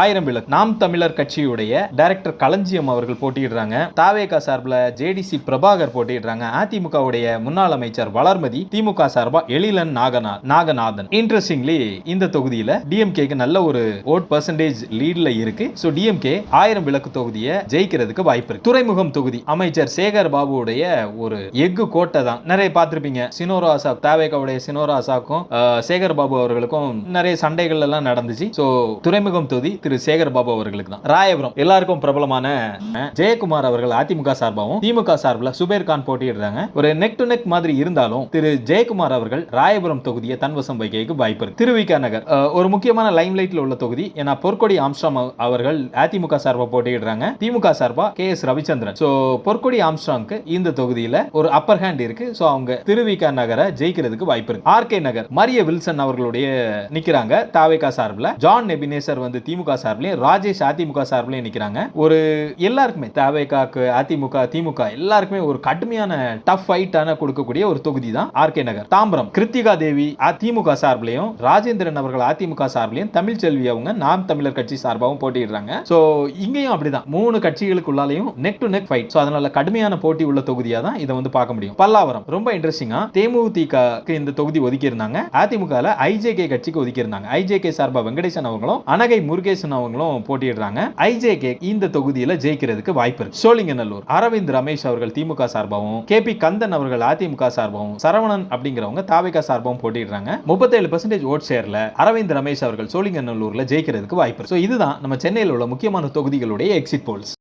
1000 விளக்கு நாம் தமிழர் கட்சியுடைய டைரக்டர் களஞ்சியம் அவர்கள் போட்டியிடுறாங்க. தாவேகா சார்பில் ஜேடிசி பிரபாகர் போட்டியிடுறாங்க. அதிமுகவுடைய முன்னாள் அமைச்சர் வளர்மதி, திமுக சார்பா எழிலன் நாகநாதன். இன்ட்ரெஸ்டிங்லி இந்த தொகுதியில டிஎம்கேக்கு நல்ல ஒரு ஓட் பெர்சன்டேஜ் லீட்ல இருக்கு. சோ டிஎம்கே 1000 விளக்கு தொகுதியை ஜெயிக்கிறதுக்கு வாய்ப்பு இருக்கு. துறைமுகம் தொகுதி அமைச்சர் சேகர் பாபுவுடைய ஒரு எஃகு கோட்டை தான் நிறைய பார்த்திருப்பீங்க. சினோரா அசாக், தாவேகாவுடைய சினோரா அசாக்கும் சேகர் பாபு அவர்களுக்கும் நிறைய சண்டைகள் எல்லாம் நடந்துச்சு. சோ துறைமுகம் தொகுதி திரு சேகர் பாபு அவர்களுக்கு தான். ராயபுரம் எல்லாருக்கும் பிரபலமான ஜெயக்குமார் அவர்கள் அதிமுக சார்பாகவும் திமுக சார்பில் சுபேர் கான் போட்டியிடுறாங்க. ஒரு நெக் டு நெக் மாதிரி இருந்தாலும் திரு ஜெயக்குமார் அவர்கள் ராயபுரம் தொகுதியை தன்வசம் வைக்க வாய்ப்பு இருக்கு. திருவிக நகர் ஒரு முக்கியமான லைம் லைட்ல உள்ள தொகுதி. ஏன்னா பொற்கொடி ஆம்ஸ்ட்ராங் அவர்கள் அதிமுக சார்பா போட்டியிடுறாங்க. திமுக சார்பா KS ரவிச்சந்திரன். சோ பொற்கொடி ஆம்ஸ்ட்ராங்க்கு இந்த தொகுதியில ஒரு அப்பர் ஹேண்ட் இருக்கு. சோ அவங்க திருவிக நகரை ஜெயிக்கிறதுக்கு வாய்ப்பு இருக்கு. ஆர்கே நகர் மரிய வில்சன் அவர்களுடைய நிக்கிறாங்க தாவேகா சார்பில். ஜான் நெபினேசர் வந்து திமுக சார்பிலையும், ராஜேஷ் அதிமுக சார்பிலையும் நிக்கிறாங்க. ஒரு எல்லாருக்குமே தாவேகாக்கு திமுக எல்லாருக்குமே ஒரு கடுமையான டஃப் ஃபைட்டான கொடுக்கக்கூடிய ஒரு தொகுதி தான் ஆர்கே நகர். தாம்பரம் கிருத்திகா தேவி அதிமுக சார்பிலையும், ராஜேந்திரன் அவர்கள் அதிமுக சார்பிலையும், தமிழ்ச்செல்வி அவங்க நாம் தமிழர் கட்சி சார்பாகவும் போட்டியிடுறாங்க. சோ இங்கேயும் அப்படிதான் 3 கட்சிகளுக்குள்ளாலையும் neck to neck fight. So அதனால கடுமையான போட்டி உள்ள தொகுதியா தான் இதை வந்து பார்க்க முடியும். பல்லாவரம் ரொம்ப இன்ட்ரெஸ்டிங்கா தேமுதிகக்கு இந்த தொகுதி ஒதுக்கி இருந்தாங்க. அதிமுகல IJK கட்சிக்கு ஒதுக்கி இருந்தாங்க. IJK சார்பா வெங்கடேசன் அவங்களும் அனகை முருகேசன் அவங்களும் போட்டியிடுறாங்க. IJK இந்த தொகுதியில ஜெயிக்கிறதுக்கு வாய்ப்பு இருக்கு. சோழிங்கநல்லூர் அரவிந்த் ரமேஷ் அவர்கள் திமுக சார்பாகவும், KP கந்தன் அவர்கள் அதிமுக சார்பாகவும், சரவணன் அப்படிங்கிறவங்க தாவேகா சார்பாகவும் போட்டியிடுறாங்க. 37% ஓட் ஷேர்ல அரவிந்த் ரமேஷ் அவர்கள் சோழிங்கநல்லூர்ல ஜெயிக்கிறதுக்கு வாய்ப்பு இருக்கு. இதுதான் நம்ம சென்னையில் உள்ள முக்கியமான தொகுதிகளுடைய எக்ஸிட் போல்ஸ்.